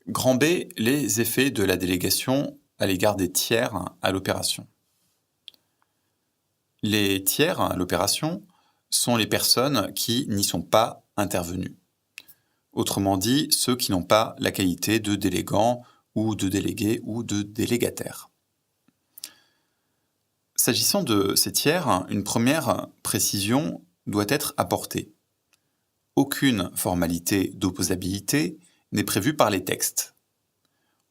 Grand B, les effets de la délégation à l'égard des tiers à l'opération. Les tiers à l'opération sont les personnes qui n'y sont pas intervenues. Autrement dit, ceux qui n'ont pas la qualité de délégants ou de délégués ou de délégataires. S'agissant de ces tiers, une première précision doit être apportée. Aucune formalité d'opposabilité n'est prévue par les textes.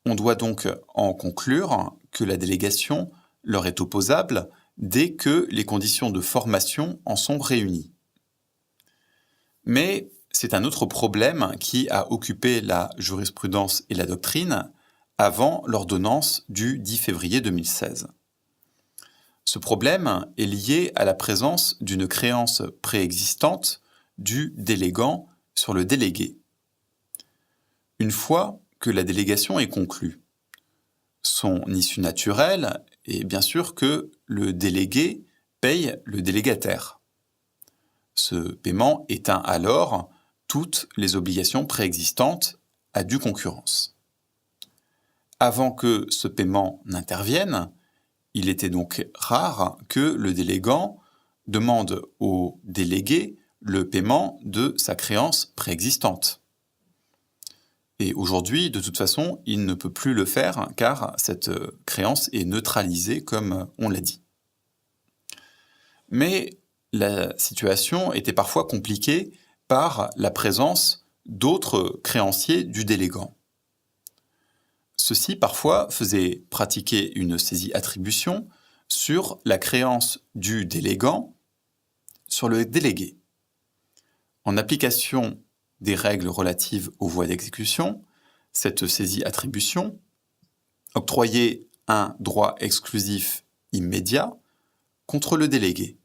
On doit donc en conclure que la délégation leur est opposable dès que les conditions de formation en sont réunies. Mais c'est un autre problème qui a occupé la jurisprudence et la doctrine avant l'ordonnance du 10 février 2016. Ce problème est lié à la présence d'une créance préexistante du délégant sur le délégué. Une fois que la délégation est conclue, son issue naturelle est bien sûr que le délégué paye le délégataire. Ce paiement éteint alors toutes les obligations préexistantes à due concurrence. Avant que ce paiement n'intervienne, il était donc rare que le délégant demande au délégué le paiement de sa créance préexistante. Et aujourd'hui, de toute façon, il ne peut plus le faire car cette créance est neutralisée comme on l'a dit. Mais la situation était parfois compliquée par la présence d'autres créanciers du délégant. Ceux-ci parfois faisaient pratiquer une saisie-attribution sur la créance du délégant sur le délégué. En application des règles relatives aux voies d'exécution, cette saisie-attribution octroyait un droit exclusif immédiat contre le délégué.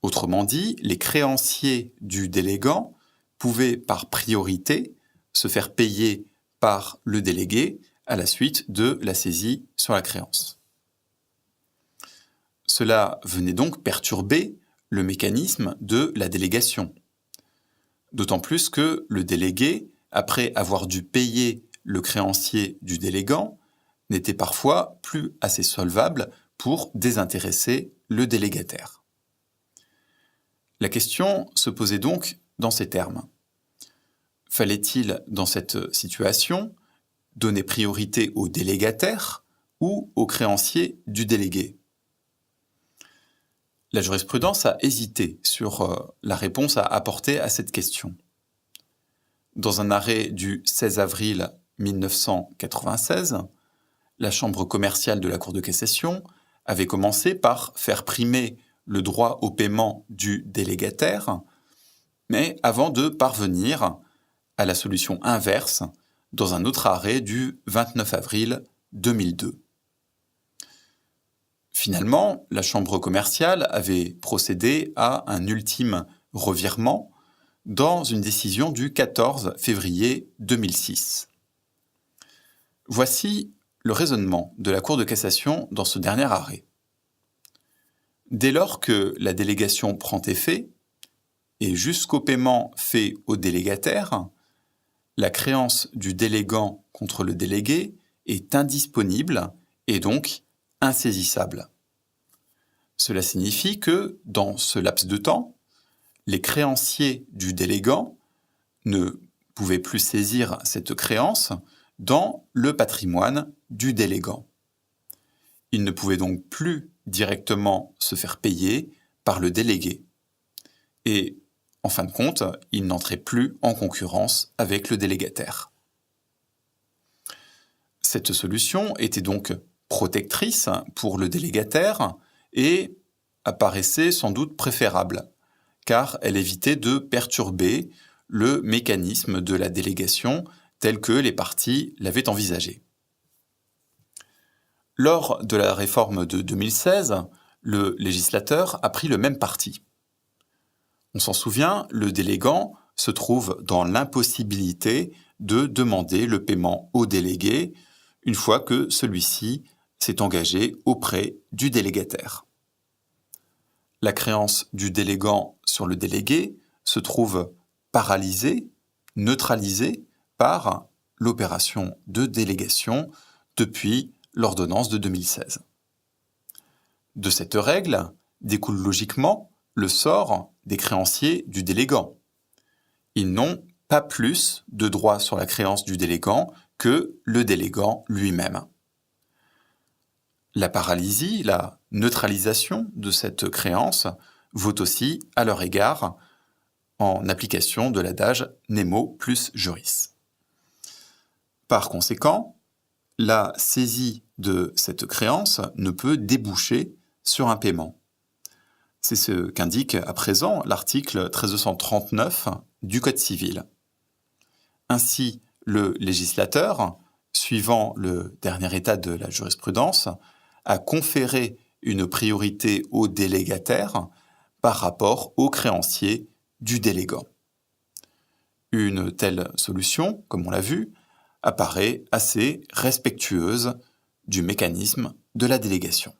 Autrement dit, les créanciers du délégant pouvaient par priorité se faire payer par le délégué à la suite de la saisie sur la créance. Cela venait donc perturber le mécanisme de la délégation. D'autant plus que le délégué, après avoir dû payer le créancier du délégant, n'était parfois plus assez solvable pour désintéresser le délégataire. La question se posait donc dans ces termes. Fallait-il, dans cette situation, donner priorité au délégataire ou au créancier du délégué ? La jurisprudence a hésité sur la réponse à apporter à cette question. Dans un arrêt du 16 avril 1996, la Chambre commerciale de la Cour de cassation avait commencé par faire primer le droit au paiement du délégataire, mais avant de parvenir à la solution inverse dans un autre arrêt du 29 avril 2002. Finalement, la Chambre commerciale avait procédé à un ultime revirement dans une décision du 14 février 2006. Voici le raisonnement de la Cour de cassation dans ce dernier arrêt. Dès lors que la délégation prend effet, et jusqu'au paiement fait au délégataire, la créance du délégant contre le délégué est indisponible et donc insaisissable. Cela signifie que, dans ce laps de temps, les créanciers du délégant ne pouvaient plus saisir cette créance dans le patrimoine du délégant. Ils ne pouvaient donc plus directement se faire payer par le délégué. Et, en fin de compte, ils n'entraient plus en concurrence avec le délégataire. Cette solution était donc protectrice pour le délégataire et apparaissait sans doute préférable, car elle évitait de perturber le mécanisme de la délégation tel que les parties l'avaient envisagé. Lors de la réforme de 2016, le législateur a pris le même parti. On s'en souvient, le délégant se trouve dans l'impossibilité de demander le paiement au délégué une fois que celui-ci s'est engagé auprès du délégataire. La créance du délégant sur le délégué se trouve paralysée, neutralisée par l'opération de délégation depuis l'ordonnance de 2016. De cette règle découle logiquement le sort des créanciers du délégant. Ils n'ont pas plus de droit sur la créance du délégant que le délégant lui-même. La paralysie, la neutralisation de cette créance vaut aussi à leur égard en application de l'adage nemo plus juris. Par conséquent, la saisie de cette créance ne peut déboucher sur un paiement. C'est ce qu'indique à présent l'article 1339 du Code civil. Ainsi, le législateur, suivant le dernier état de la jurisprudence, a conféré une priorité au délégataire par rapport au créancier du délégant. Une telle solution, comme on l'a vu, apparaît assez respectueuse du mécanisme de la délégation.